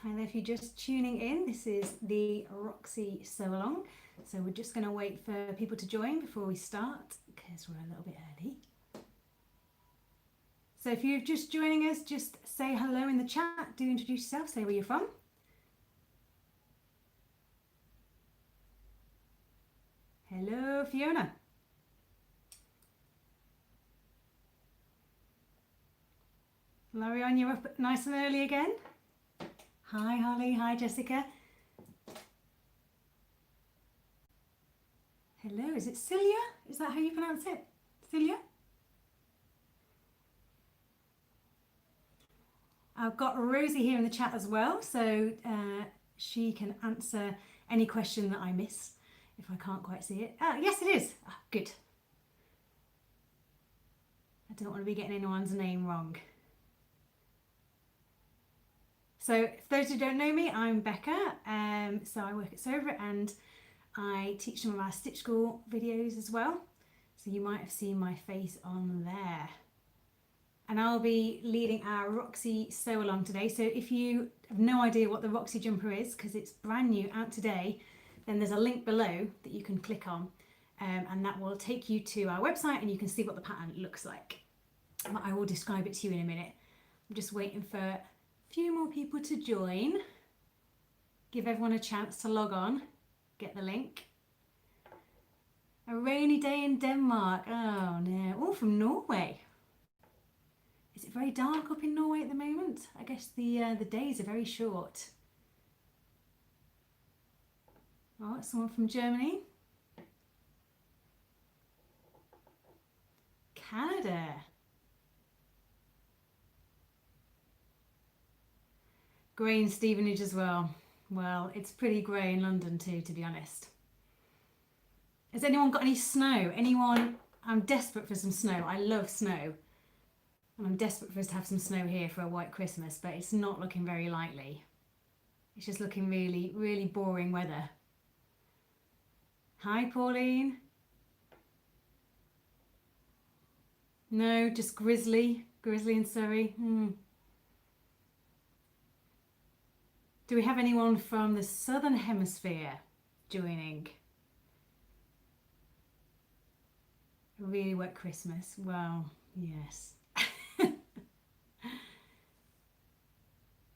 Hi there, if you're just tuning in, this is the Roxy Sewalong. So we're just going to wait for people to join before we start because we're a little bit early. So if you're just joining us, just say hello in the chat. Do introduce yourself, say where you're from. Hello, Fiona. Larianne, you're up nice and early again. Hi, Holly. Hi, Jessica. Hello, is it Celia? Is that how you pronounce it? Celia? I've got Rosie here in the chat as well, so she can answer any question that I miss if I can't quite see it. Yes, it is. Good. I don't want to be getting anyone's name wrong. So, for those who don't know me, I'm Becca. So I work at Sover and I teach some of our Stitch School videos as well. So you might have seen my face on there. And I'll be leading our Roxy Sew Along today. So if you have no idea what the Roxy Jumper is, because it's brand new out today, then there's a link below that you can click on and that will take you to our website and you can see what the pattern looks like. But I will describe it to you in a minute. I'm just waiting for a few more people to join. Give everyone a chance to log on, get the link. A rainy day in Denmark. Oh no, all from Norway. Is it very dark up in Norway at the moment? I guess the days are very short. Oh, someone from Germany. Canada. Grey in Stevenage as well. Well, it's pretty grey in London too, to be honest. Has anyone got any snow? Anyone? I'm desperate for some snow. I love snow. And I'm desperate for us to have some snow here for a white Christmas, but it's not looking very likely. It's just looking really, really boring weather. Hi, Pauline. No, just grizzly in Surrey. Do we have anyone from the Southern Hemisphere joining? A really wet Christmas. Well, yes.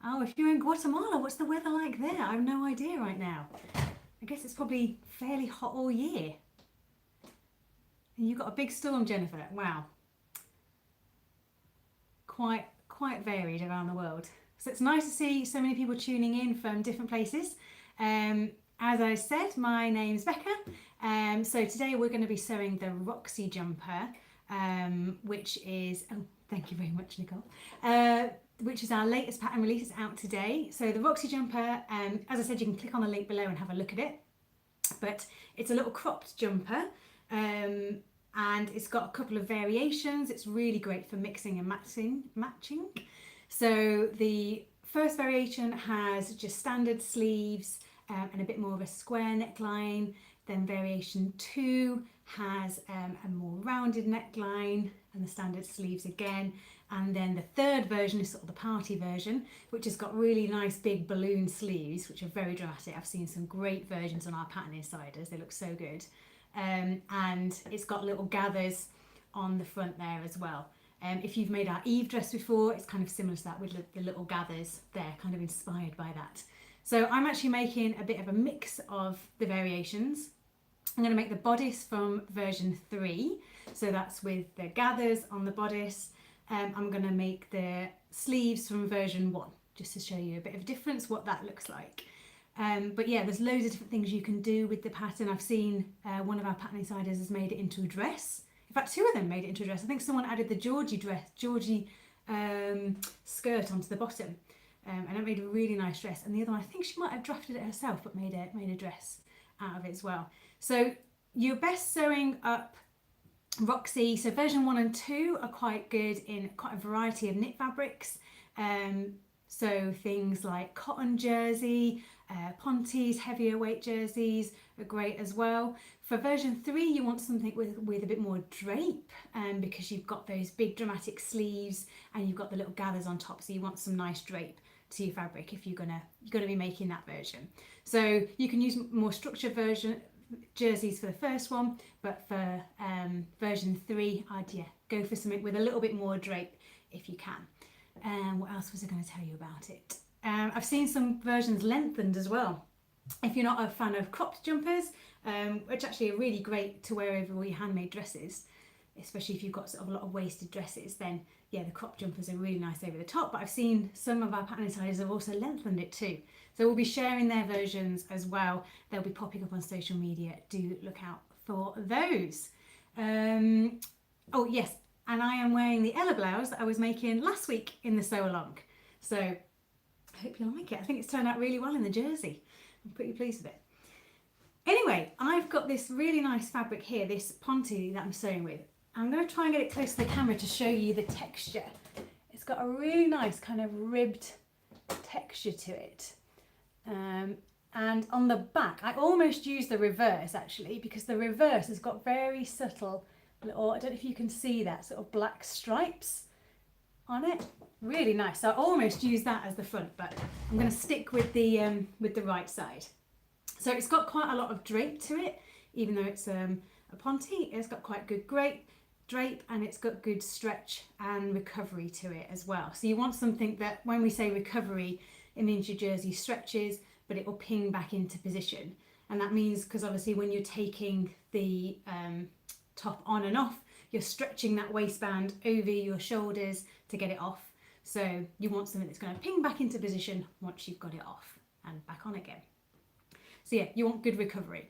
Oh, if you're in Guatemala, what's the weather like there? I have no idea right now. I guess it's probably fairly hot all year. And you've got a big storm, Jennifer. Wow. Quite varied around the world. So it's nice to see so many people tuning in from different places. As I said, my name's Becca. So today we're going to be sewing the Roxy Jumper, which is, oh, thank you very much, Nicole, which is our latest pattern release. It's out today. So the Roxy Jumper, as I said, you can click on the link below and have a look at it. But it's a little cropped jumper. And it's got a couple of variations. It's really great for mixing and matching. So the first variation has just standard sleeves and a bit more of a square neckline. Then variation 2 has a more rounded neckline and the standard sleeves again. And then the third version is sort of the party version, which has got really nice big balloon sleeves, which are very dramatic. I've seen some great versions on our Pattern Insiders. They look so good. And it's got little gathers on the front there as well. If you've made our Eve dress before, it's kind of similar to that with the little gathers there, kind of inspired by that. So I'm actually making a bit of a mix of the variations. I'm going to make the bodice from version 3, so that's with the gathers on the bodice. I'm going to make the sleeves from version 1, just to show you a bit of a difference, what that looks like. But yeah, there's loads of different things you can do with the pattern. I've seen one of our Pattern Insiders has made it into a dress. In fact, 2 of them made it into a dress. I think someone added the Georgie skirt onto the bottom, and it made a really nice dress. And the other one, I think she might have drafted it herself, but made a dress out of it as well. So you're best sewing up Roxy. So version 1 and 2 are quite good in quite a variety of knit fabrics. So things like cotton jersey, pontes, heavier weight jerseys are great as well. For version 3 you want something with a bit more drape, because you've got those big dramatic sleeves and you've got the little gathers on top, so you want some nice drape. to your fabric if you're gonna be making that version. So you can use more structured version jerseys for the first one, but for version 3, I'd go for something with a little bit more drape if you can. What else was I going to tell you about it? I've seen some versions lengthened as well. If you're not a fan of cropped jumpers, which actually are really great to wear over all your handmade dresses, especially if you've got sort of a lot of waisted dresses, then yeah, the crop jumpers are really nice over the top. But I've seen some of our pattern designers have also lengthened it too. So we'll be sharing their versions as well. They'll be popping up on social media. Do look out for those. Oh yes, and I am wearing the Ella blouse that I was making last week in the Sewalong. So I hope you like it. I think it's turned out really well in the jersey. I'm pretty pleased with it. Anyway, I've got this really nice fabric here, this ponte that I'm sewing with. I'm going to try and get it close to the camera to show you the texture. It's got a really nice kind of ribbed texture to it. And on the back, I almost used the reverse actually, because the reverse has got very subtle little, I don't know if you can see that, sort of black stripes on it. Really nice. So I almost used that as the front, but I'm going to stick with the right side. So it's got quite a lot of drape to it, even though it's a ponte. It's got quite good drape, and it's got good stretch and recovery to it as well. So you want something that, when we say recovery, it means your jersey stretches, but it will ping back into position. And that means, because obviously when you're taking the top on and off, you're stretching that waistband over your shoulders to get it off. So you want something that's going to ping back into position once you've got it off and back on again. So yeah, you want good recovery.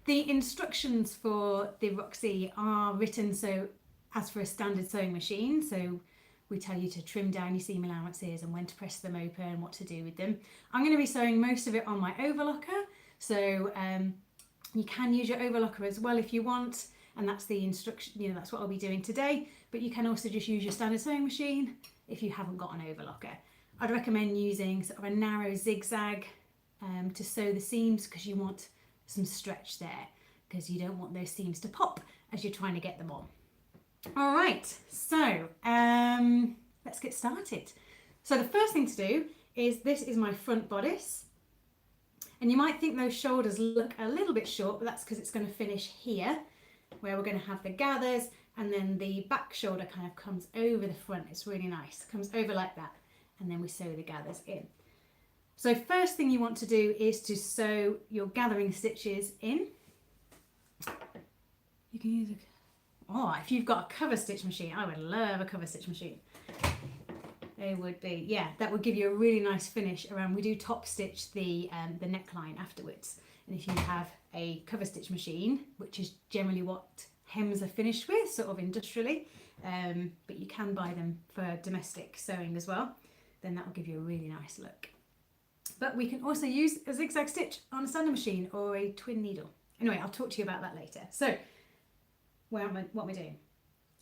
The instructions for the Roxy are written so as for a standard sewing machine. So we tell you to trim down your seam allowances and when to press them open and what to do with them. I'm going to be sewing most of it on my overlocker. So you can use your overlocker as well if you want. And that's the instruction, you know, that's what I'll be doing today. But you can also just use your standard sewing machine if you haven't got an overlocker. I'd recommend using sort of a narrow zigzag to sew the seams, because you want some stretch there, because you don't want those seams to pop as you're trying to get them on. All right, so let's get started. So the first thing to do is, this is my front bodice. And you might think those shoulders look a little bit short, but that's because it's going to finish here, where we're going to have the gathers, and then the back shoulder kind of comes over the front. It's really nice, comes over like that, and then we sew the gathers in. So first thing you want to do is to sew your gathering stitches in. You can use if you've got a cover stitch machine, I would love a cover stitch machine. They would be, yeah, that would give you a really nice finish around. We do top stitch the neckline afterwards. And if you have a cover stitch machine, which is generally what hems are finished with, sort of industrially, but you can buy them for domestic sewing as well, then that will give you a really nice look. But we can also use a zigzag stitch on a standard machine or a twin needle. Anyway, I'll talk to you about that later. So, what am I doing?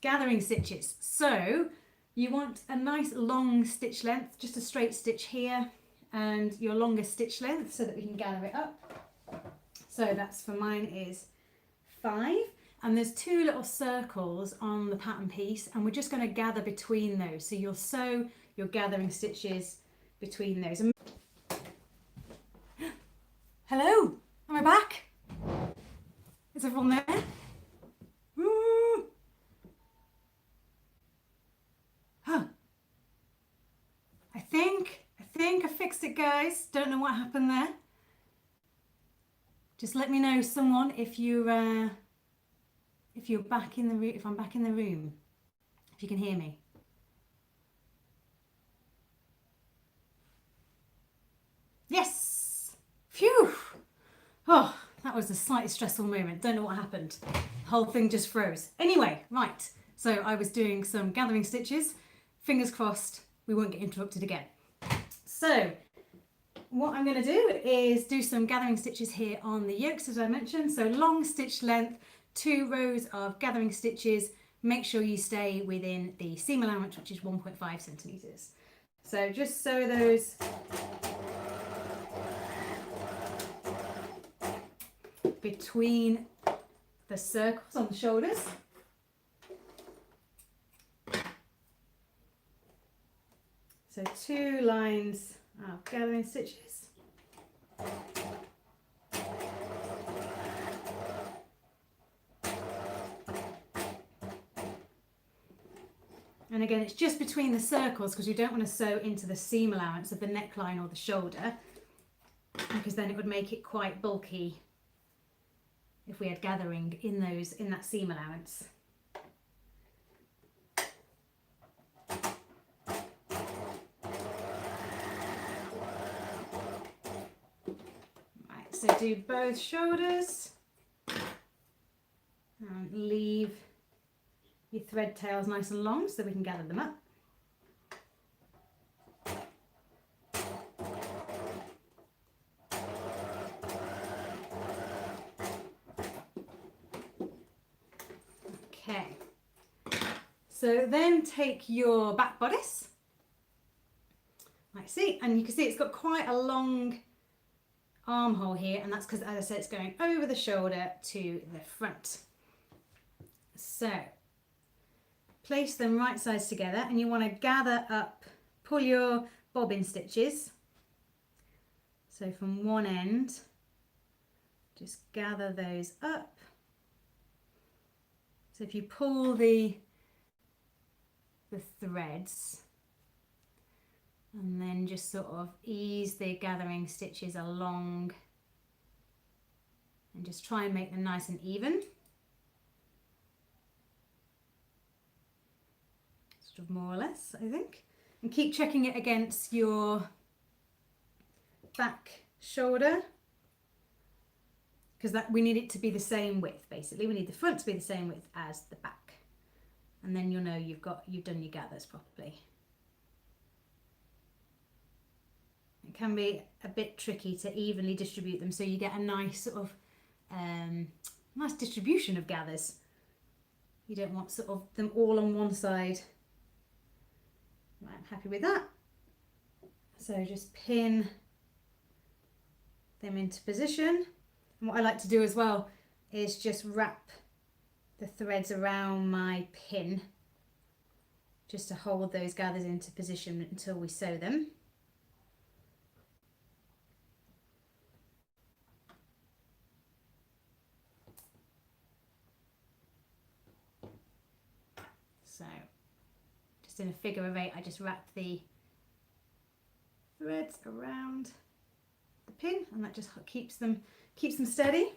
Gathering stitches. So, you want a nice long stitch length, just a straight stitch here, and your longest stitch length so that we can gather it up. So that's, for mine is 5, and there's 2 little circles on the pattern piece, and we're just going to gather between those. So you'll sew your gathering stitches between those. Hello, am I back? Is everyone there? Woo. Huh. I think I fixed it, guys. Don't know what happened there. Just let me know, someone, if you're back in the room, if I'm back in the room, if you can hear me. Yes. Phew. Oh, that was a slightly stressful moment. Don't know what happened. The whole thing just froze. Anyway, right. So I was doing some gathering stitches. Fingers crossed we won't get interrupted again. So what I'm going to do is do some gathering stitches here on the yokes, as I mentioned. So long stitch length, 2 rows of gathering stitches. Make sure you stay within the seam allowance, which is 1.5 centimeters. So just sew those between the circles on the shoulders. So 2 lines our gathering stitches. And again, it's just between the circles because you don't want to sew into the seam allowance of the neckline or the shoulder, because then it would make it quite bulky if we had gathering in that seam allowance. Right, so do both shoulders and leave your thread tails nice and long so we can gather them up. Okay, so then take your back bodice, like see, and you can see it's got quite a long armhole here, and that's because, as I said, it's going over the shoulder to the front. So place them right sides together, and you want to gather up, pull your bobbin stitches. So from one end, just gather those up. So if you pull the threads and then just sort of ease the gathering stitches along and just try and make them nice and even. Sort of more or less, I think. And keep checking it against your back shoulder, because we need it to be the same width. Basically we need the front to be the same width as the back, and then you'll know you've done your gathers properly. It can be a bit tricky to evenly distribute them so you get a nice sort of nice distribution of gathers. You don't want sort of them all on one side. Right, I'm happy with that. So just pin them into position. And what I like to do as well is just wrap the threads around my pin just to hold those gathers into position until we sew them. So just in a figure of 8, I just wrap the threads around the pin, and that just keeps them steady.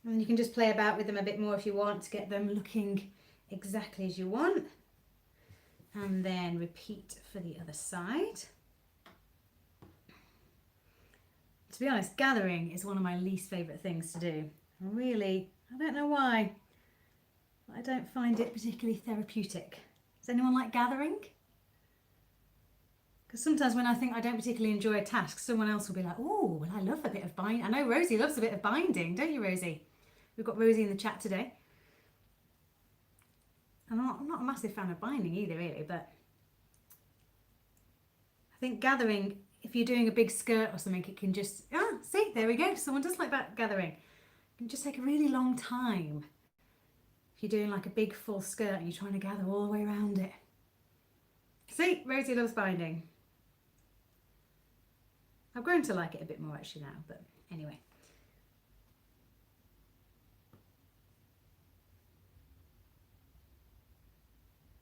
And then you can just play about with them a bit more if you want to get them looking exactly as you want. And then repeat for the other side. To be honest, gathering is one of my least favourite things to do. I don't know why, but I don't find it particularly therapeutic. Does anyone like gathering? Because sometimes when I think I don't particularly enjoy a task, someone else will be like, oh, well, I love a bit of binding. I know Rosie loves a bit of binding, don't you, Rosie? We've got Rosie in the chat today. And I'm not a massive fan of binding either, really, but I think gathering, if you're doing a big skirt or something, it can just, see, there we go. Someone does like that gathering. It can just take a really long time. If you're doing like a big full skirt and you're trying to gather all the way around it. See, Rosie loves binding. I've grown to like it a bit more actually now, but anyway.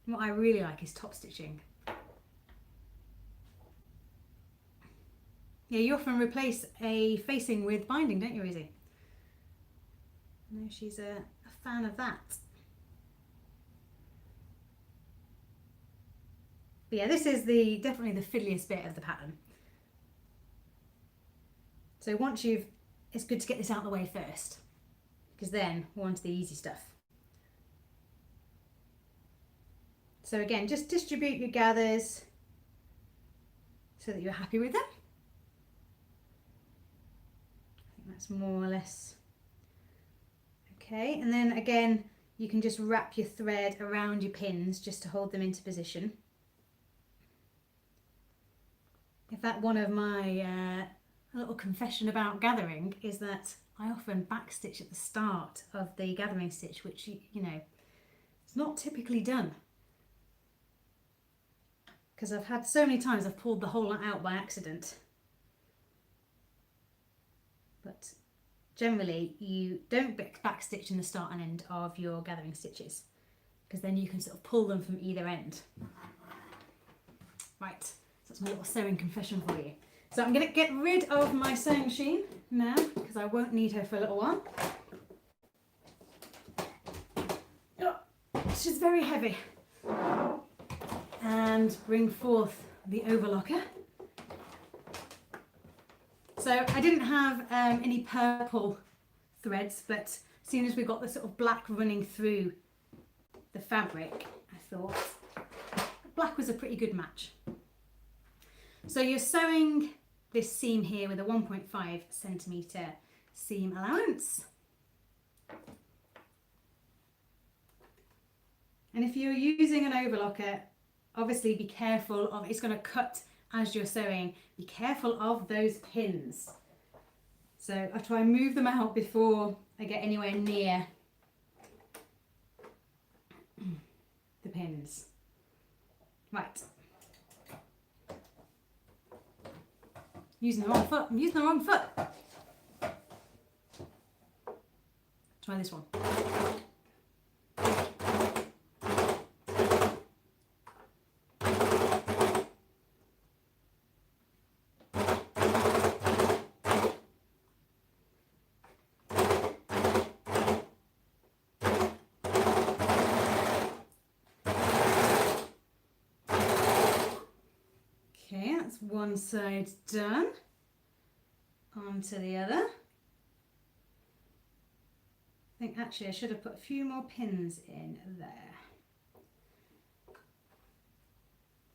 What I really like is top stitching. Yeah, you often replace a facing with binding, don't you, Rosie? I know she's a fan of that. But yeah, this is definitely the fiddliest bit of the pattern. So it's good to get this out of the way first, because then we're on to the easy stuff. So again, just distribute your gathers so that you're happy with them. I think that's more or less okay. And then again, you can just wrap your thread around your pins just to hold them into position. In fact, one of my little confession about gathering is that I often backstitch at the start of the gathering stitch, which, you know, it's not typically done. because I've had so many times I've pulled the whole lot out by accident. But generally you don't backstitch in the start and end of your gathering stitches, because then you can sort of pull them from either end. Right, so that's my little sewing confession for you. So I'm going to get rid of my sewing machine now, because I won't need her for a little while. Oh, she's very heavy. And bring forth the overlocker. So I didn't have any purple threads, but as soon as we got the sort of black running through the fabric, I thought black was a pretty good match. So you're sewing this seam here with a 1.5 centimetre seam allowance. And if you're using an overlocker, obviously be careful of, it's going to cut as you're sewing, be careful of those pins. So I try and move them out before I get anywhere near the pins. Right. Using the wrong foot. I'm using the wrong foot. Try this one. Okay, that's one side done. On to the other. I think actually I should have put a few more pins in there,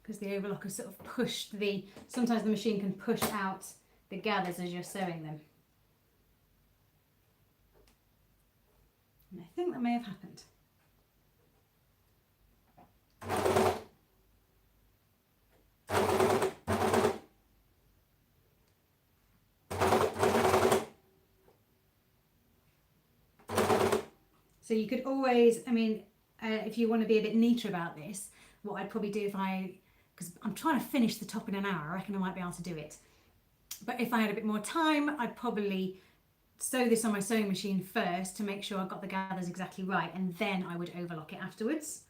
because the overlocker sort of pushed the, sometimes the machine can push out the gathers as you're sewing them. And I think that may have happened. So you could always, I mean, if you want to be a bit neater about this, what I'd probably do because I'm trying to finish the top in an hour, I reckon I might be able to do it. But if I had a bit more time, I'd probably sew this on my sewing machine first to make sure I've got the gathers exactly right, and then I would overlock it afterwards.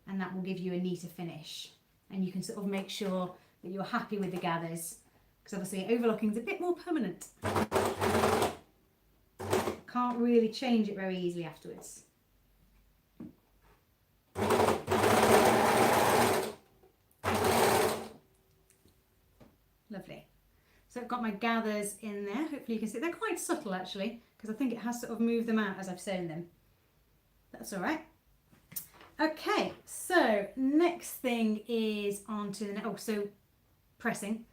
And that will give you a neater finish. And you can sort of make sure that you're happy with the gathers, because obviously overlocking is a bit more permanent. Can't really change it very easily afterwards. Lovely. So I've got my gathers in there. Hopefully you can see they're quite subtle actually, because I think it has sort of moved them out as I've sewn them. That's all right. Okay, so next thing is onto the so pressing.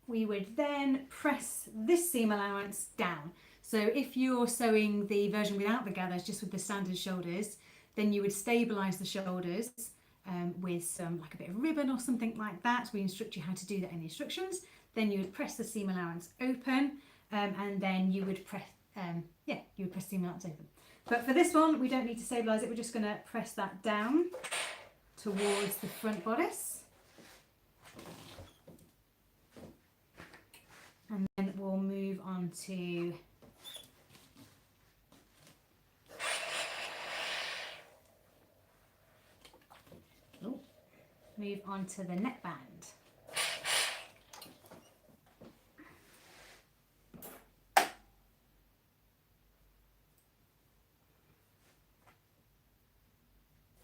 We would then press this seam allowance down. So if you're sewing the version without the gathers, just with the standard shoulders, then you would stabilise the shoulders with some, like a bit of ribbon or something like that. We instruct you how to do that in the instructions. Then you would press the seam allowance open, and then you would press, you would press the seam allowance open. But for this one, we don't need to stabilise it. We're just going to press that down towards the front bodice. And then we'll move on to the neckband.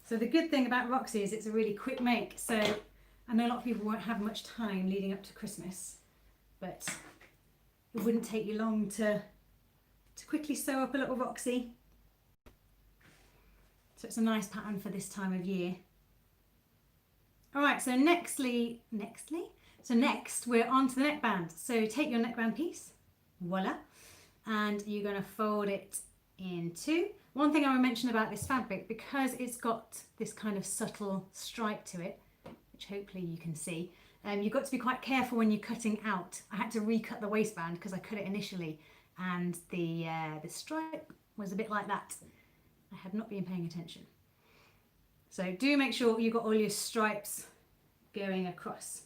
So the good thing about Roxy is it's a really quick make. So I know a lot of people won't have much time leading up to Christmas, but it wouldn't take you long to quickly sew up a little Roxy. So it's a nice pattern for this time of year. All right, so next we're on to the neckband. So take your neckband piece, voila, and you're going to fold it in two. One thing I want to mention about this fabric, because it's got this kind of subtle stripe to it, which hopefully you can see, you've got to be quite careful when you're cutting out. I had to recut the waistband because I cut it initially, and the stripe was a bit like that. I had not been paying attention. So do make sure you've got all your stripes going across.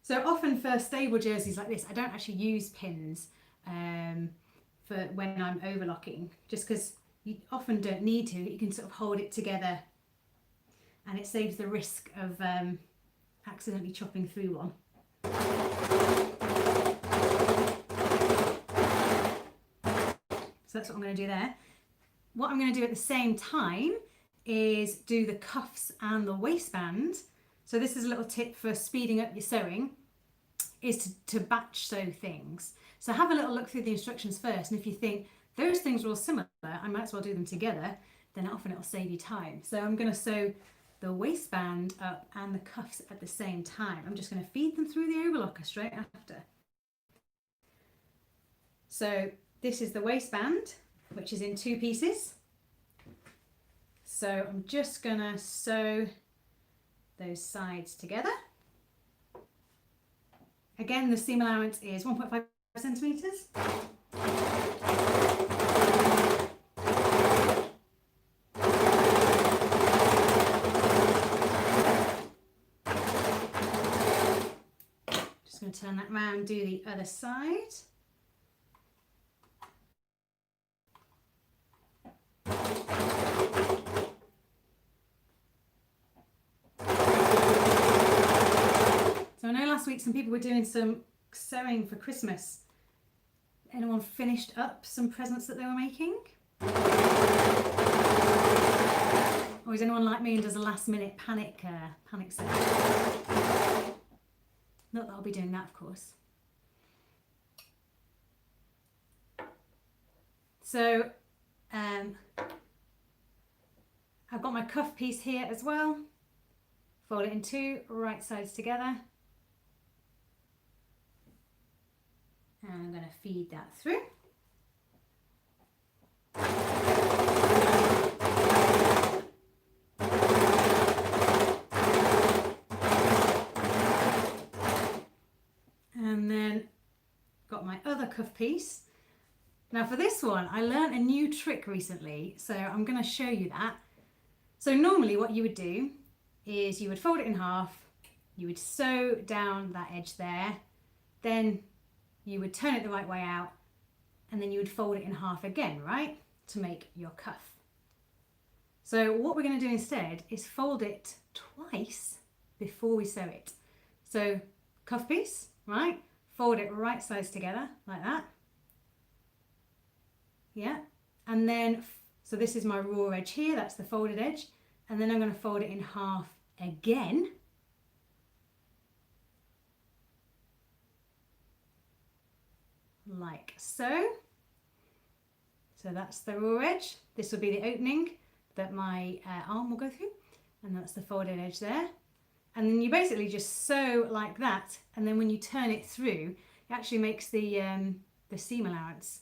So often for stable jerseys like this, I don't actually use pins for when I'm overlocking, just because you often don't need to. You can sort of hold it together and it saves the risk of accidentally chopping through one. So that's what I'm going to do there. What I'm going to do at the same time is do the cuffs and the waistband. So this is a little tip for speeding up your sewing, is to batch sew things. So have a little look through the instructions first, and if you think those things are all similar, I might as well do them together, then often it'll save you time. So I'm going to sew the waistband up and the cuffs at the same time. I'm just going to feed them through the overlocker straight after. So this is the waistband, which is in 2 pieces. So I'm just going to sew those sides together. Again, the seam allowance is 1.5 centimetres. Just going to turn that round, do the other side. So I know last week some people were doing some sewing for Christmas. Anyone finished up some presents that they were making? Or is anyone like me and does a last minute panic sew? Not that I'll be doing that, of course. So I've got my cuff piece here as well. Fold it in 2, right sides together. And I'm going to feed that through. And then got my other cuff piece. Now for this one, I learned a new trick recently, so I'm going to show you that. So normally what you would do is you would fold it in half, you would sew down that edge there, then you would turn it the right way out, and then you would fold it in half again, right, to make your cuff. So what we're going to do instead is fold it twice before we sew it. So cuff piece, right, fold it right sides together like that. Yeah, and then, so this is my raw edge here, that's the folded edge, and then I'm going to fold it in half again. Like so. So that's the raw edge. This will be the opening that my arm will go through, and that's the folded edge there. And then you basically just sew like that, and then when you turn it through, it actually makes the seam allowance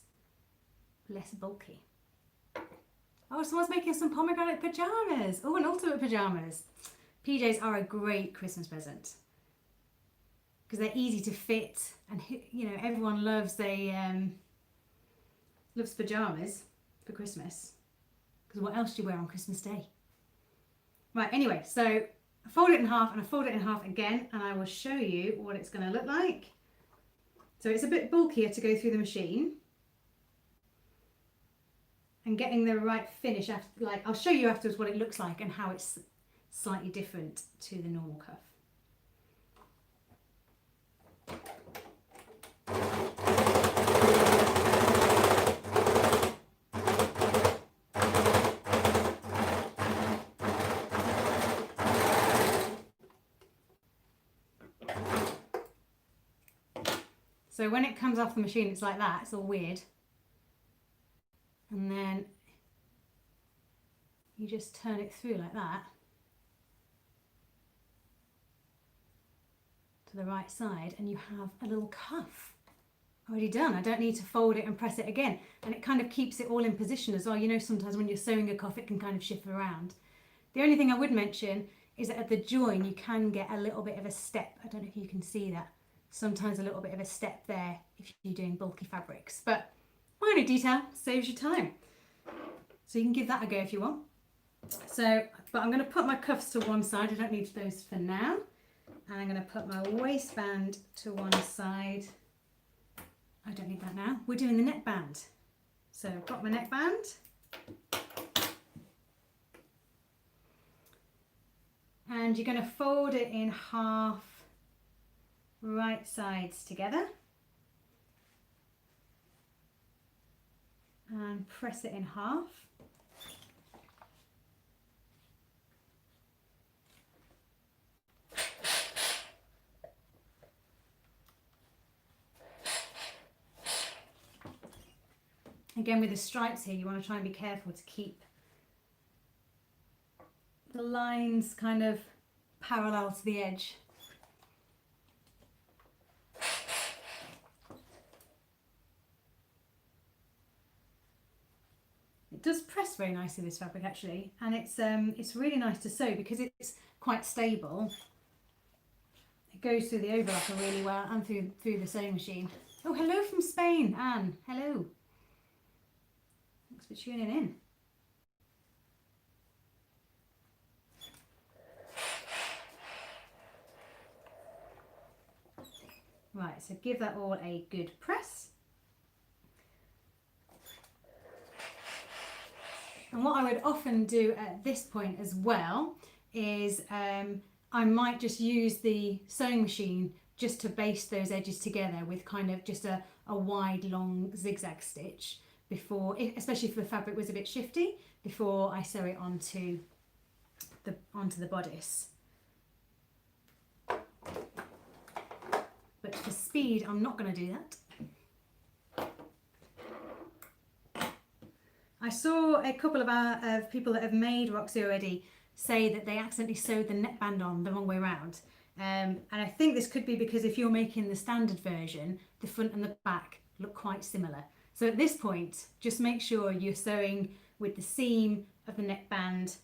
less bulky. Oh, someone's making some pomegranate pajamas. Oh, and ultimate pajamas. PJs are a great Christmas present because they're easy to fit, and you know everyone loves loves pajamas for Christmas, because what else do you wear on Christmas Day? Right, anyway, so I fold it in half and I fold it in half again, and I will show you what it's going to look like. So it's a bit bulkier to go through the machine, and getting the right finish after, like I'll show you afterwards what it looks like and how it's slightly different to the normal cuff. So when it comes off the machine, it's like that, it's all weird. And then you just turn it through like that to the right side, and you have a little cuff already done. I don't need to fold it and press it again, and it kind of keeps it all in position as well. You know, sometimes when you're sewing a cuff it can kind of shift around. The only thing I would mention is that at the join you can get a little bit of a step. I don't know if you can see that. Sometimes a little bit of a step there if you're doing bulky fabrics, but minor detail, saves you time. So you can give that a go if you want. So, but I'm going to put my cuffs to one side. I don't need those for now. And I'm going to put my waistband to one side. I don't need that now. We're doing the neckband. So I've got my neckband. And you're going to fold it in half, right sides together. And press it in half. Again, with the stripes here, you want to try and be careful to keep the lines kind of parallel to the edge. It does press very nicely, this fabric actually, and it's really nice to sew because it's quite stable. It goes through the overlapper really well and through the sewing machine. Oh, hello from Spain, Anne. Hello. Thanks for tuning in. Right, so give that all a good press. And what I would often do at this point as well is I might just use the sewing machine just to baste those edges together with kind of just a wide long zigzag stitch before, especially if the fabric was a bit shifty, before I sew it onto the bodice. But for speed, I'm not going to do that. I saw a couple of people that have made Roxy already say that they accidentally sewed the neckband on the wrong way around. And I think this could be because if you're making the standard version, the front and the back look quite similar. So at this point, just make sure you're sewing with the seam of the neckband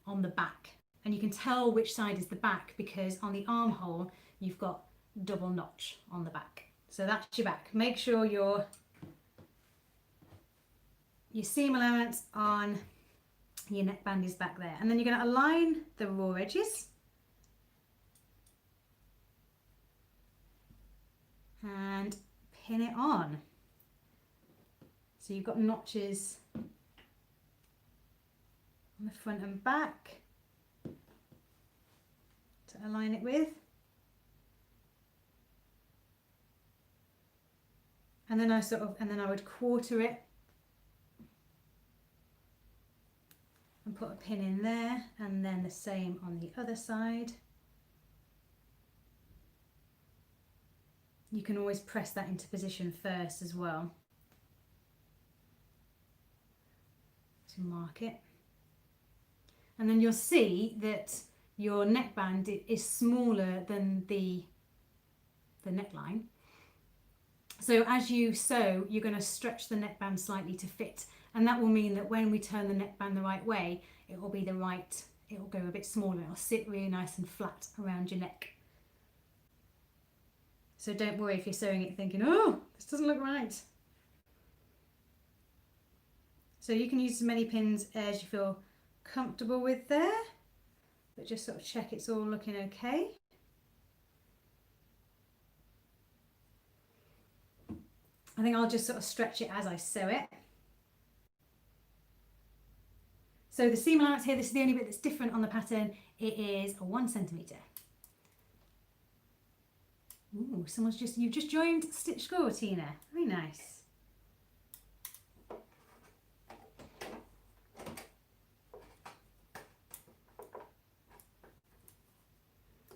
on the back. And you can tell which side is the back because on the armhole, you've got double notch on the back. So that's your back. Make sure your seam allowance on your neckband is back there. And then you're going to align the raw edges. And pin it on. So you've got notches on the front and back to align it with. And then I would quarter it and put a pin in there, and then the same on the other side. You can always press that into position first as well to mark it. And then you'll see that your neckband is smaller than the neckline. So as you sew, you're going to stretch the neckband slightly to fit, and that will mean that when we turn the neckband the right way, it will be it will go a bit smaller, it'll sit really nice and flat around your neck. So don't worry if you're sewing it thinking, oh, this doesn't look right. So you can use as many pins as you feel comfortable with there, but just sort of check it's all looking okay. I think I'll just sort of stretch it as I sew it. So the seam allowance here, this is the only bit that's different on the pattern. It is 1 centimetre. Ooh, you've just joined Stitch Score, Tina. Very nice.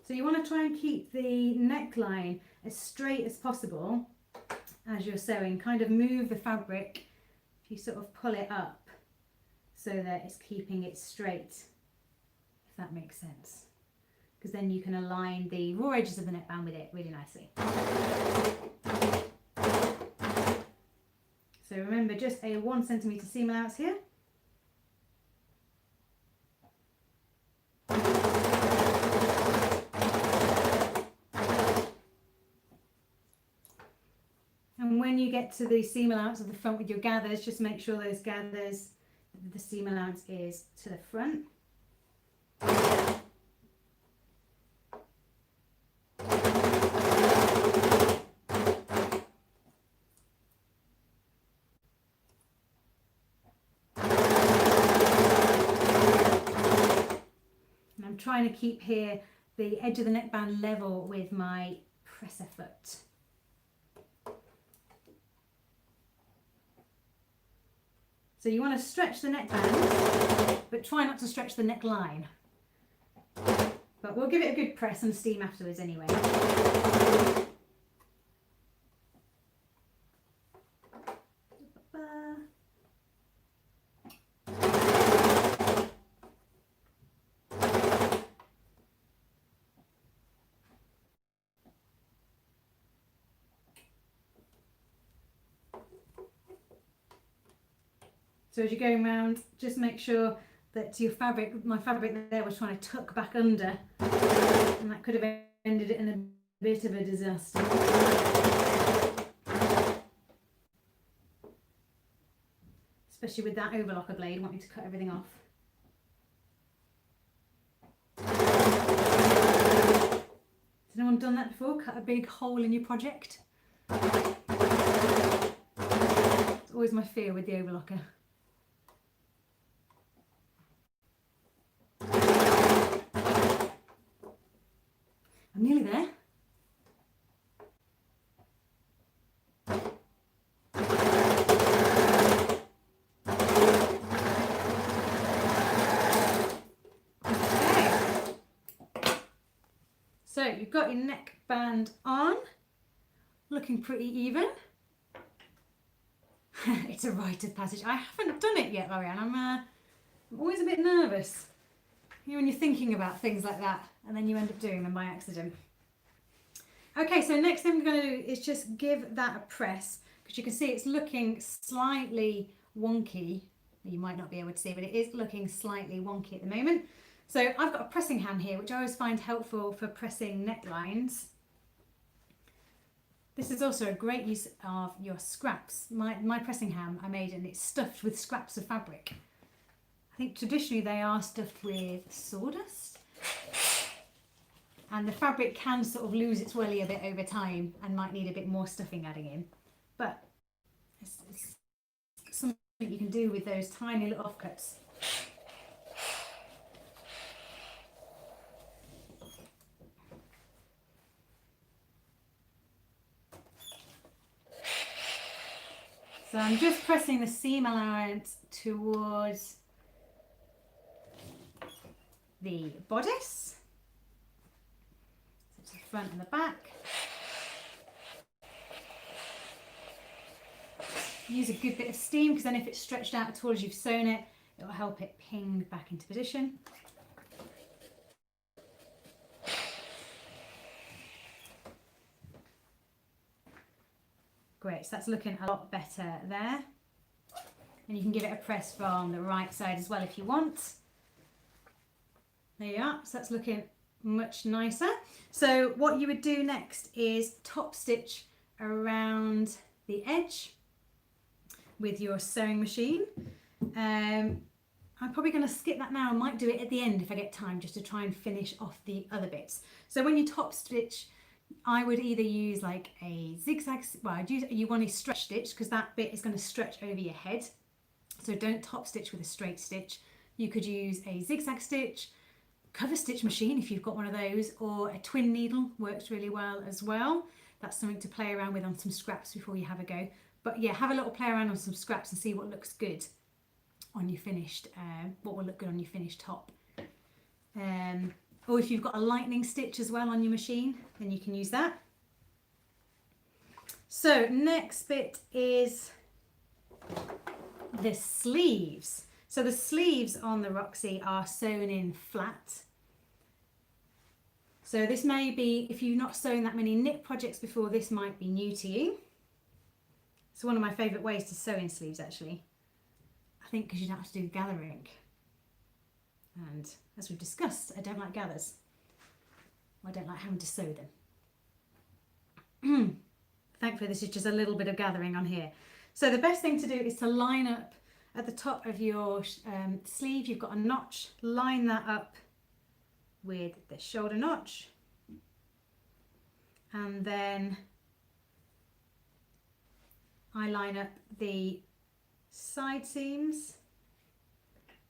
So you want to try and keep the neckline as straight as possible as you're sewing. Kind of move the fabric, if you sort of pull it up so that it's keeping it straight, if that makes sense. Because then you can align the raw edges of the neckband with it really nicely. So remember, just a 1 centimetre seam allowance here. And when you get to the seam allowance of the front with your gathers, just make sure those gathers, the seam allowance is to the front. And I'm trying to keep here the edge of the neckband level with my presser foot. So you want to stretch the neckband, but try not to stretch the neckline. But we'll give it a good press and steam afterwards anyway. So as you're going around, just make sure that your fabric, my fabric there was trying to tuck back under, and that could have ended it in a bit of a disaster. Especially with that overlocker blade wanting to cut everything off. Has anyone done that before? Cut a big hole in your project? It's always my fear with the overlocker. I'm nearly there. So you've got your neckband on, looking pretty even. It's a rite of passage. I haven't done it yet, Lorianne. I'm always a bit nervous. You know, when you're thinking about things like that and then you end up doing them by accident. Okay, so next thing we're going to do is just give that a press, because you can see it's looking slightly wonky. You might not be able to see, but it is looking slightly wonky at the moment. So I've got a pressing hand here, which I always find helpful for pressing necklines. This is also a great use of your scraps. My pressing ham I made, and it's stuffed with scraps of fabric. I think traditionally they are stuffed with sawdust, and the fabric can sort of lose its welly a bit over time and might need a bit more stuffing adding in. But it's something you can do with those tiny little offcuts. So I'm just pressing the seam allowance towards the bodice, so to the front and the back. Use a good bit of steam, because then if it's stretched out at all as you've sewn it, it will help it ping back into position. Great, so that's looking a lot better there. And you can give it a press from the right side as well if you want. There you are, so that's looking much nicer. So what you would do next is top stitch around the edge with your sewing machine. I'm probably going to skip that now. I might do it at the end if I get time, just to try and finish off the other bits. So when you top stitch, I would either use like a zigzag, well, you want a stretch stitch, because that bit is going to stretch over your head. So don't top stitch with a straight stitch. You could use a zigzag stitch, cover stitch machine if you've got one of those, or a twin needle works really well as well. That's something to play around with on some scraps before you have a go. But yeah, have a little play around on some scraps and see what looks good on your finished, what will look good on your finished top. Or if you've got a lightning stitch as well on your machine, then you can use that. So next bit is the sleeves. So the sleeves on the Roxy are sewn in flat. So this may be, if you've not sewn that many knit projects before, this might be new to you. It's one of my favourite ways to sew in sleeves, actually. I think because you don't have to do gathering. And as we've discussed, I don't like gathers. I don't like having to sew them. Thankfully, this is just a little bit of gathering on here. So the best thing to do is to line up at the top of your sleeve. You've got a notch, line that up with the shoulder notch, and then I line up the side seams,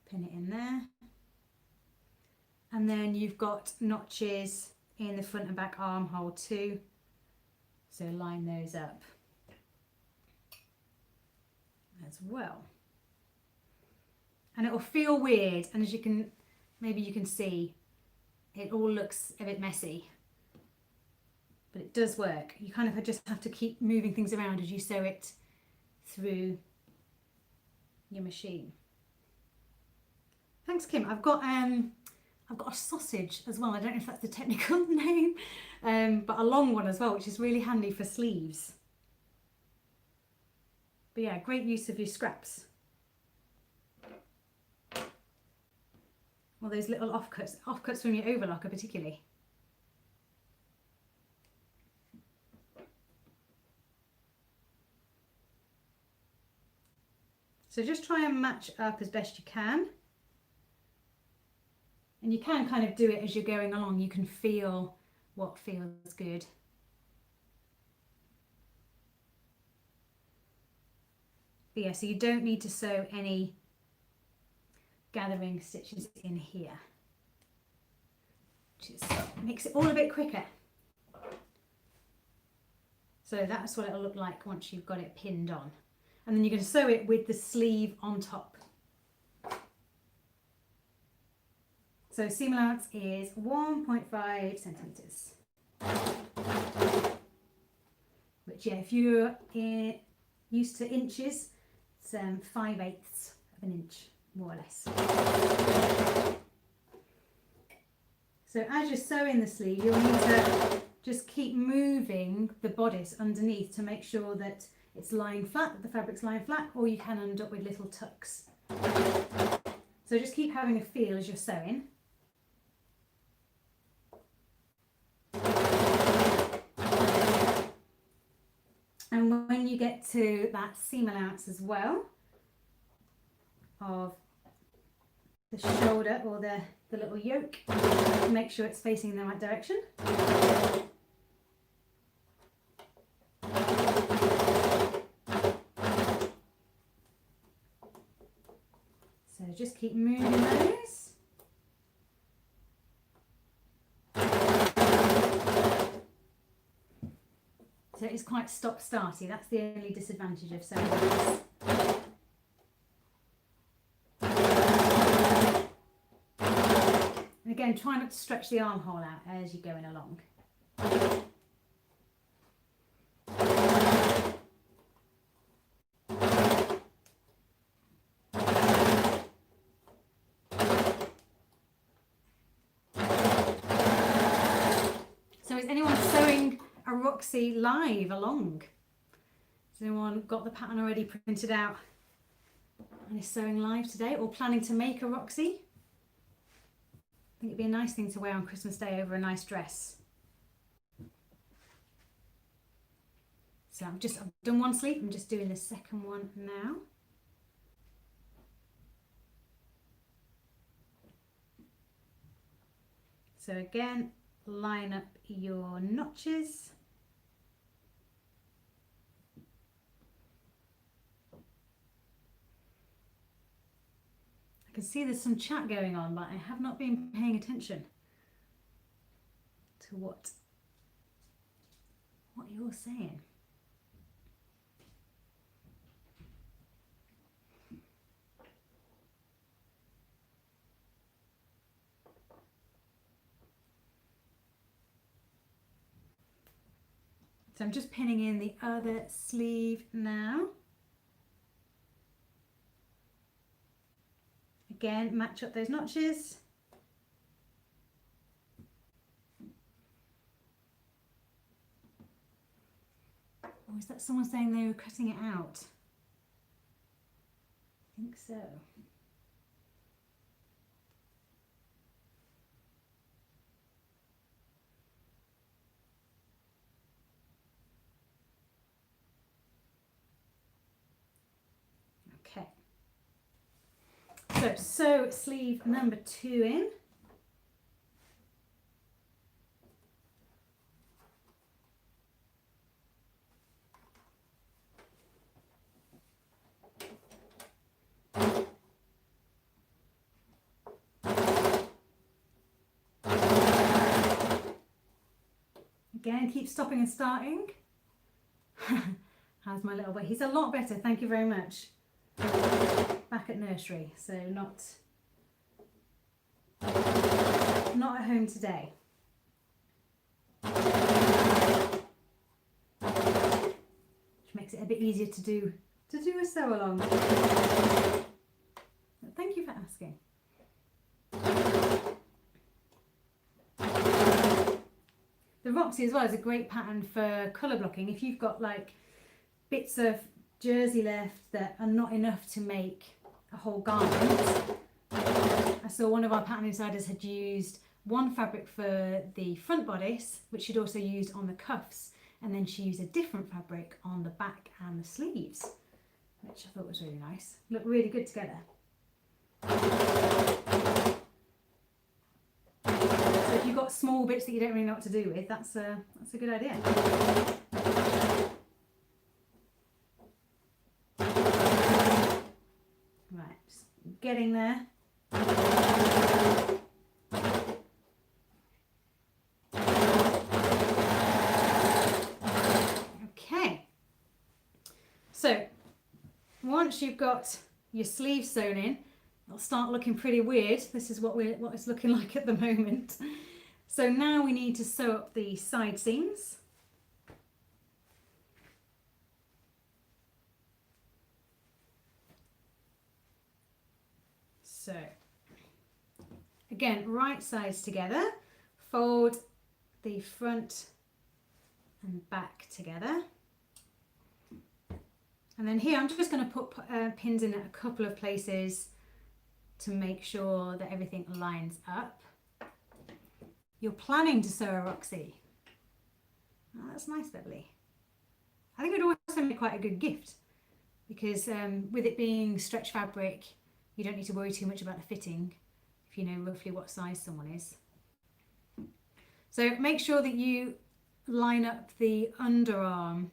pin it in there, and then you've got notches in the front and back armhole too, so line those up as well. And it will feel weird, and as you can, maybe you can see, it all looks a bit messy, but it does work. You kind of just have to keep moving things around as you sew it through your machine. Thanks, Kim. I've got a sausage as well. I don't know if that's the technical name, but a long one as well, which is really handy for sleeves. But yeah, great use of your scraps. Well, those little offcuts from your overlocker particularly. So just try and match up as best you can. And you can kind of do it as you're going along. You can feel what feels good. But yeah, so you don't need to sew any gathering stitches in here, which makes it all a bit quicker. So that's what it'll look like once you've got it pinned on. And then you're going to sew it with the sleeve on top. So seam allowance is 1.5 centimetres. Which, yeah, if you're used to inches, it's 5/8 of an inch, more or less. So as you're sewing the sleeve, you'll need to just keep moving the bodice underneath to make sure that it's lying flat, that the fabric's lying flat, or you can end up with little tucks. So just keep having a feel as you're sewing. And when you get to that seam allowance as well of the shoulder or the little yoke, make sure it's facing in the right direction. So just keep moving those. So it's quite stop-starty. That's the only disadvantage of sewing this. And again, try not to stretch the armhole out as you're going along. So is anyone sewing a Roxy live along? Has anyone got the pattern already printed out and is sewing live today, or planning to make a Roxy? I think it'd be a nice thing to wear on Christmas Day over a nice dress. So I've done one sleeve, I'm just doing the second one now. So again, line up your notches. I can see there's some chat going on, but I have not been paying attention to what you're saying. So I'm just pinning in the other sleeve now. Again, match up those notches. Or is that someone saying they were cutting it out? I think so. Okay. So sew sleeve number 2 in. Again, keep stopping and starting. How's my little boy? He's a lot better, thank you very much. Back at nursery, so not at home today. Which makes it a bit easier to do a sew along. But thank you for asking. The Roxy as well is a great pattern for colour blocking. If you've got like bits of jersey left that are not enough to make a whole garment. I saw one of our pattern insiders had used one fabric for the front bodice, which she'd also used on the cuffs, and then she used a different fabric on the back and the sleeves, which I thought was really nice. Looked really good together. So if you've got small bits that you don't really know what to do with, that's a good idea. Right, just getting there. Okay, so once you've got your sleeves sewn in, it'll start looking pretty weird. This is what it's looking like at the moment. So now we need to sew up the side seams. So again, right sides together, fold the front and back together. And then here I'm just going to put pins in at a couple of places to make sure that everything lines up. You're planning to sew a Roxy. Oh, that's nice, Beverly. I think it would also make quite a good gift because with it being stretch fabric, you don't need to worry too much about the fitting if you know roughly what size someone is. So make sure that you line up the underarm,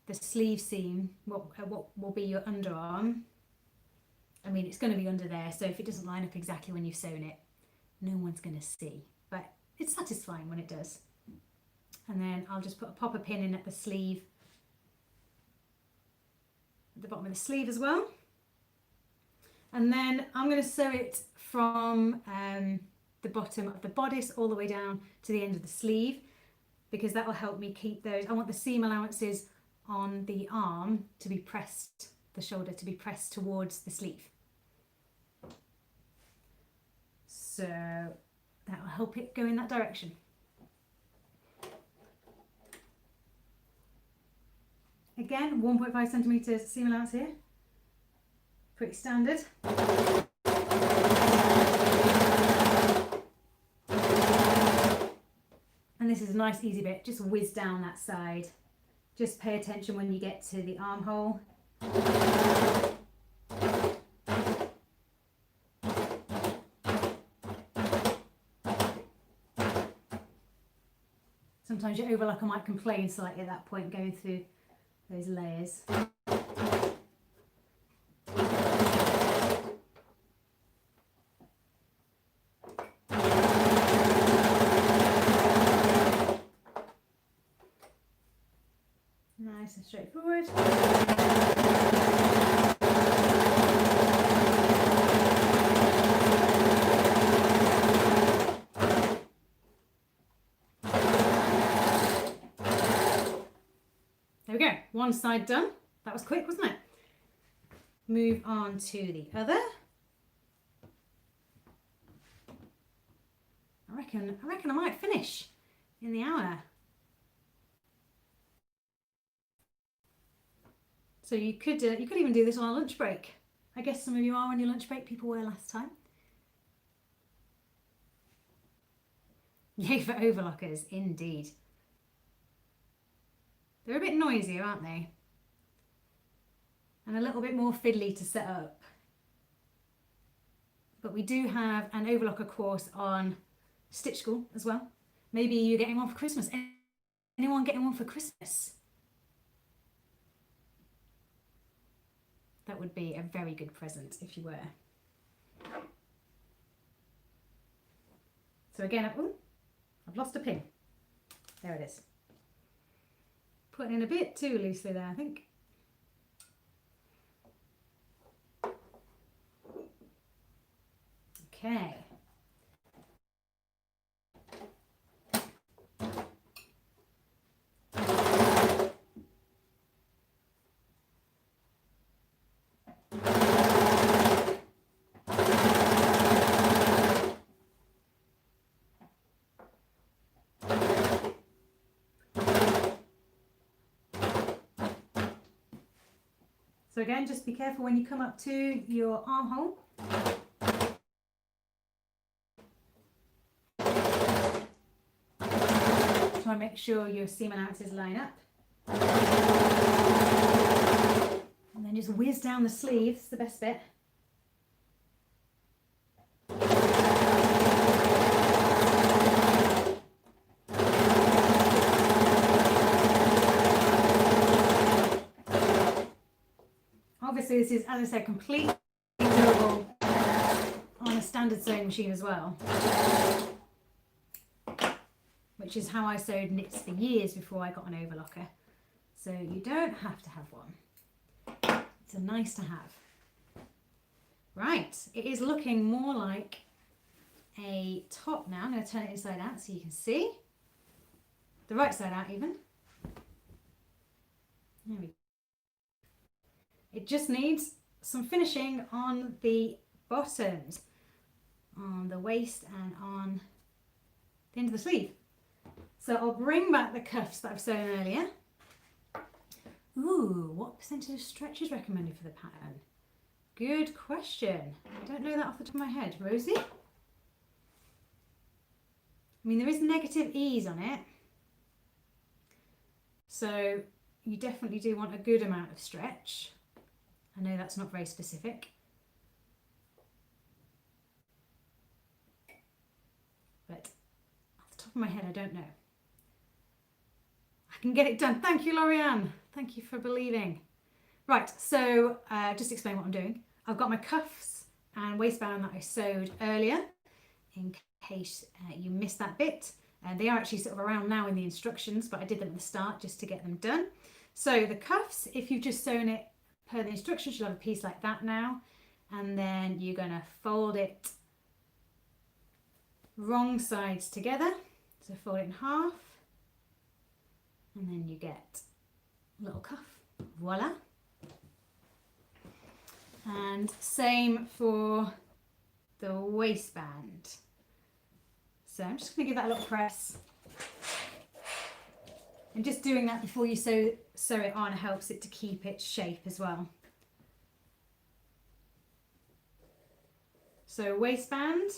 the sleeve seam, what will be your underarm. I mean, it's going to be under there, so if it doesn't line up exactly when you've sewn it, no one's going to see, but it's satisfying when it does. And then I'll just pop a pin in at the sleeve, at the bottom of the sleeve as well. And then I'm going to sew it from the bottom of the bodice all the way down to the end of the sleeve, because that will help me keep those. I want the seam allowances on the arm to be pressed, the shoulder to be pressed towards the sleeve. So that will help it go in that direction. Again, 1.5 centimetres seam allowance here. Pretty standard. And this is a nice easy bit, just whiz down that side. Just pay attention when you get to the armhole. Sometimes your overlocker might complain slightly at that point going through those layers. Nice and straightforward. There we go, one side done. That was quick, wasn't it? Move on to the other. I reckon I might finish in the hour. So you could even do this on a lunch break. I guess some of you are on your lunch break. People were last time. Yay for overlockers, indeed. They're a bit noisier, aren't they? And a little bit more fiddly to set up. But we do have an overlocker course on Stitch School as well. Maybe you're getting one for Christmas. Anyone getting one for Christmas? That would be a very good present if you were. So again, I've lost a pin. There it is. Putting in a bit too loosely there, I think. Okay. So again, just be careful when you come up to your armhole. Try and make sure your seam allowances line up. And then just whiz down the sleeves, the best bit. Obviously this is, as I said, completely doable on a standard sewing machine as well, which is how I sewed knits for years before I got an overlocker. So you don't have to have one. It's a nice to have. Right, it is looking more like a top now. I'm going to turn it inside out so you can see. The right side out even. There we go. It just needs some finishing on the bottoms, on the waist and on the end of the sleeve. So I'll bring back the cuffs that I've sewn earlier. Ooh, what percentage of stretch is recommended for the pattern? Good question. I don't know that off the top of my head. Rosie? I mean, there is negative ease on it. So you definitely do want a good amount of stretch. I know that's not very specific. But off the top of my head, I don't know. I can get it done. Thank you, Lorianne. Thank you for believing. Right, so just explain what I'm doing. I've got my cuffs and waistband that I sewed earlier, in case you missed that bit. They are actually sort of around now in the instructions, but I did them at the start just to get them done. So the cuffs, if you've just sewn it per the instructions, you'll have a piece like that now. And then you're going to fold it wrong sides together. So fold it in half. And then you get a little cuff. Voila. And same for the waistband. So I'm just going to give that a little press. And just doing that before you sew it on helps it to keep its shape as well. So waistband,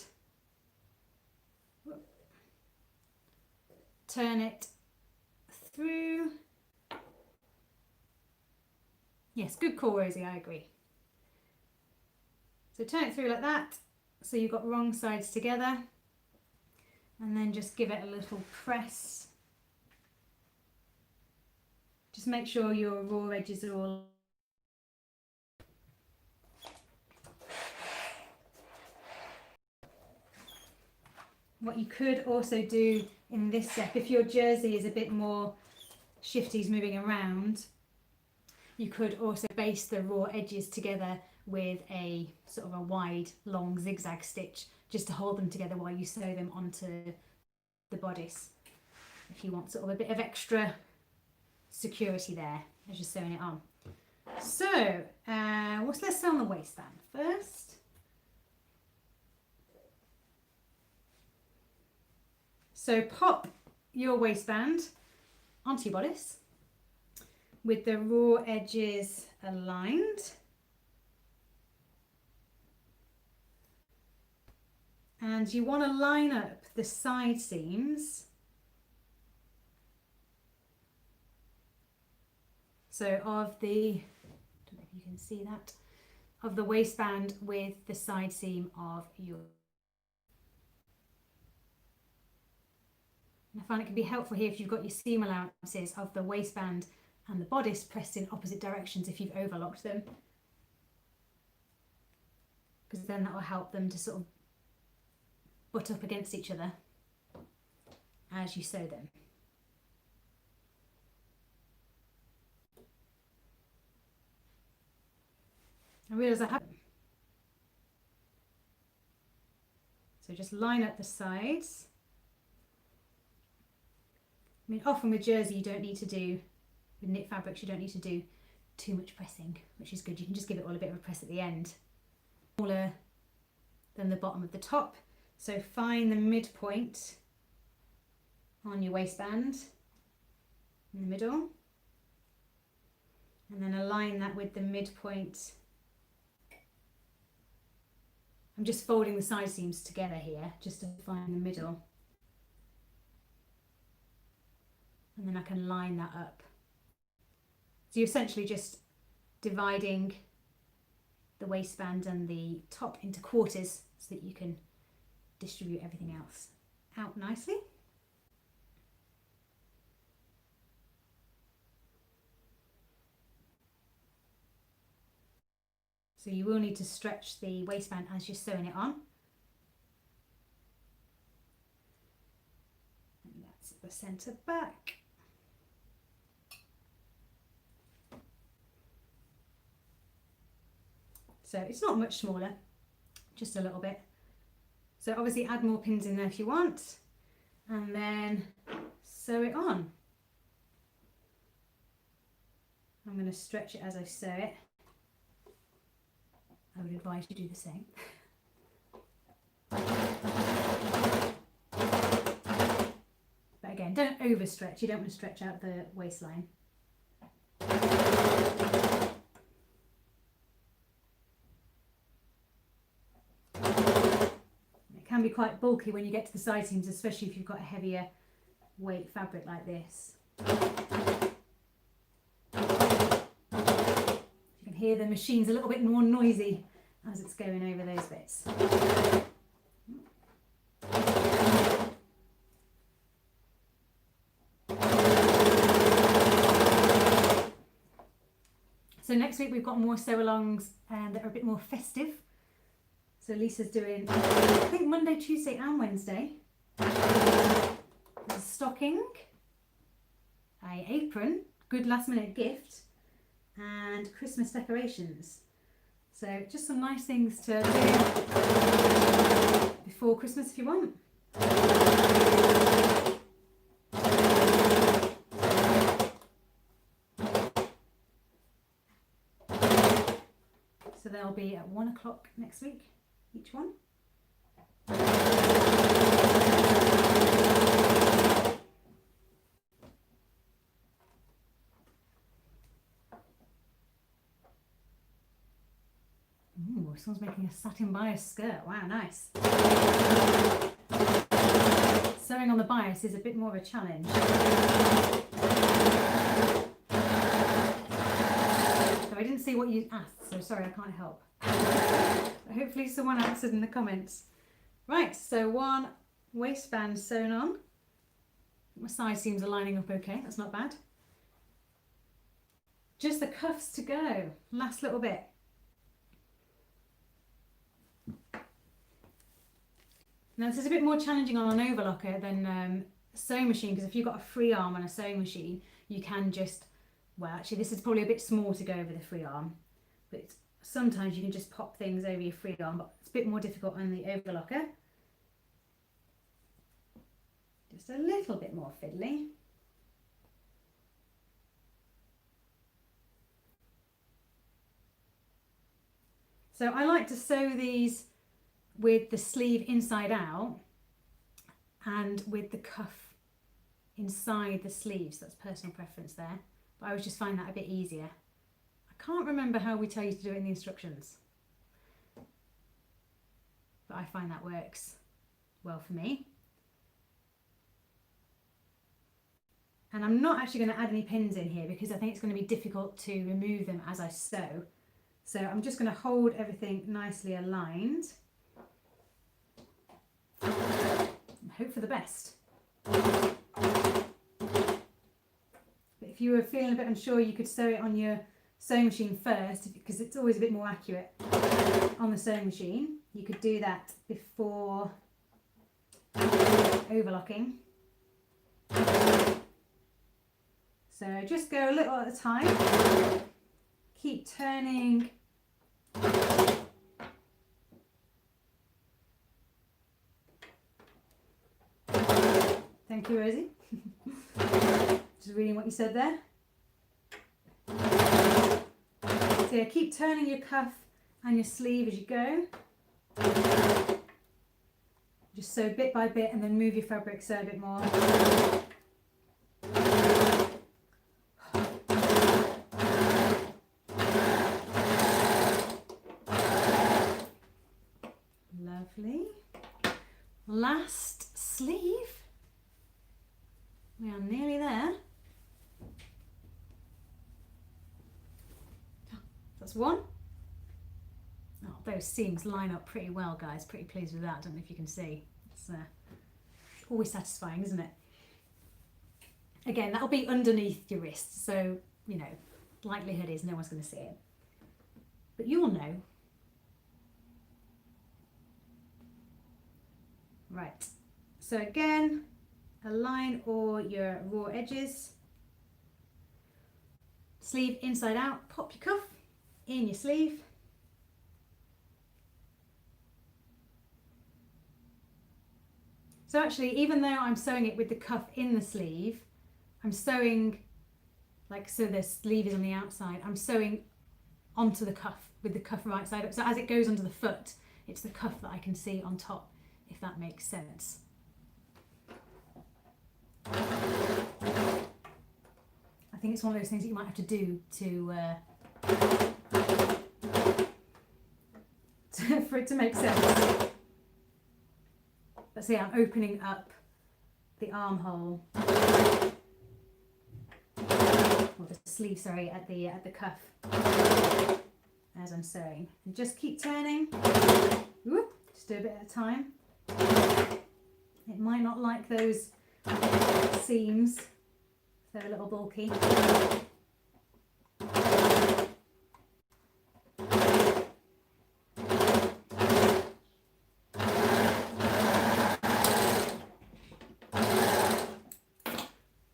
turn it through. Yes, good call, Rosie, I agree. So turn it through like that, so you've got wrong sides together, and then just give it a little press. Just make sure your raw edges are all what you could also do in this step, if your jersey is a bit more shifties moving around, you could also baste the raw edges together with a sort of a wide long zigzag stitch just to hold them together while you sew them onto the bodice, if you want sort of a bit of extra security there as you're sewing it on. So let's sew on the waistband first. So pop your waistband onto your bodice with the raw edges aligned. And you want to line up the side seams. So of the, I don't know if you can see that, of the waistband with the side seam of your. And I find it can be helpful here if you've got your seam allowances of the waistband and the bodice pressed in opposite directions if you've overlocked them. Because then that will help them to sort of butt up against each other as you sew them. I realise I haven't. So just line up the sides. I mean, often with jersey you don't need to do, with knit fabrics you don't need to do too much pressing, which is good. You can just give it all a bit of a press at the end. Smaller than the bottom of the top. So find the midpoint on your waistband in the middle. And then align that with the midpoint. I'm just folding the side seams together here, just to find the middle. And then I can line that up. So you're essentially just dividing the waistband and the top into quarters so that you can distribute everything else out nicely. So you will need to stretch the waistband as you're sewing it on. And that's the centre back. So it's not much smaller, just a little bit. So obviously add more pins in there if you want, and then sew it on. I'm going to stretch it as I sew it. I would advise you do the same. But again, don't overstretch. You don't want to stretch out the waistline. Can be quite bulky when you get to the side seams, especially if you've got a heavier weight fabric like this. You can hear the machine's a little bit more noisy as it's going over those bits. So next week we've got more sew-alongs that are a bit more festive. So Lisa's doing, I think, Monday, Tuesday and Wednesday. There's a stocking, an apron, good last minute gift, and Christmas decorations. So just some nice things to do before Christmas if you want. So they'll be at 1 o'clock next week. Each one. Ooh, someone's making a satin bias skirt. Wow, nice. Sewing on the bias is a bit more of a challenge. So I didn't see what you asked, so sorry, I can't help. Hopefully someone answered in the comments. Right, so one waistband sewn on. My side seams are lining up okay, that's not bad. Just the cuffs to go, last little bit. Now this is a bit more challenging on an overlocker than a sewing machine, because if you've got a free arm on a sewing machine, you can just, well actually this is probably a bit small to go over the free arm, but sometimes you can just pop things over your free arm, but it's a bit more difficult on the overlocker. Just a little bit more fiddly. So I like to sew these with the sleeve inside out and with the cuff inside the sleeves. That's personal preference there, but I always just find that a bit easier. I can't remember how we tell you to do it in the instructions, but I find that works well for me. And I'm not actually going to add any pins in here because I think it's going to be difficult to remove them as I sew. So I'm just going to hold everything nicely aligned and hope for the best. But if you were feeling a bit unsure, you could sew it on your sewing machine first, because it's always a bit more accurate on the sewing machine. You could do that before overlocking. So just go a little at a time. Keep turning Thank you, Rosie. Just reading what you said there. So yeah, keep turning your cuff and your sleeve as you go. Just sew bit by bit and then move your fabric so a bit more. Lovely. Last sleeve. We are nearly there. That's one. Oh, those seams line up pretty well, guys. Pretty pleased with that. I don't know if you can see. It's always satisfying, isn't it? Again, that'll be underneath your wrist, so, you know, likelihood is no one's going to see it. But you'll know. Right. So again, align all your raw edges. Sleeve inside out. Pop your cuff in your sleeve. So actually, even though I'm sewing it with the cuff in the sleeve, I'm sewing, like, so the sleeve is on the outside, I'm sewing onto the cuff with the cuff right side up. So as it goes under the foot, it's the cuff that I can see on top, if that makes sense. I think it's one of those things that you might have to do for it to make sense. But see, I'm opening up the armhole, or the sleeve, sorry, at the cuff as I'm sewing, and just keep turning. Whoop, just do a bit at a time. It might not like those seams, they're a little bulky.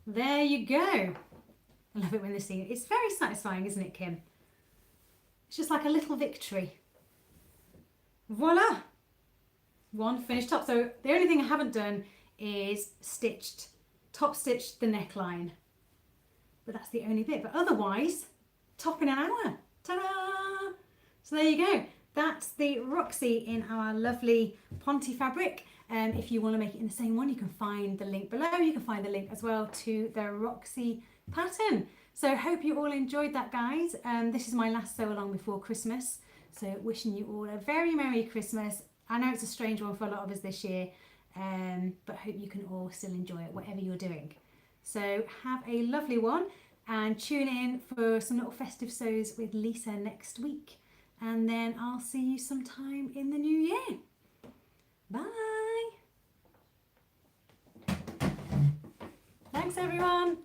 There you go. I love it when this seam, it's very satisfying, isn't it, Kim? It's just like a little victory. Voila! One finished top. So the only thing I haven't done is top stitched the neckline. But that's the only bit. But otherwise, top in an hour. Ta-da! So there you go. That's the Roxy in our lovely Ponte fabric. If you want to make it in the same one, you can find the link below. You can find the link as well to the Roxy pattern. So hope you all enjoyed that, guys. This is my last sew along before Christmas. So wishing you all a very Merry Christmas. I know it's a strange one for a lot of us this year, but hope you can all still enjoy it, whatever you're doing. So have a lovely one, and tune in for some little festive sews with Lisa next week. And then I'll see you sometime in the new year. Bye. Thanks, everyone.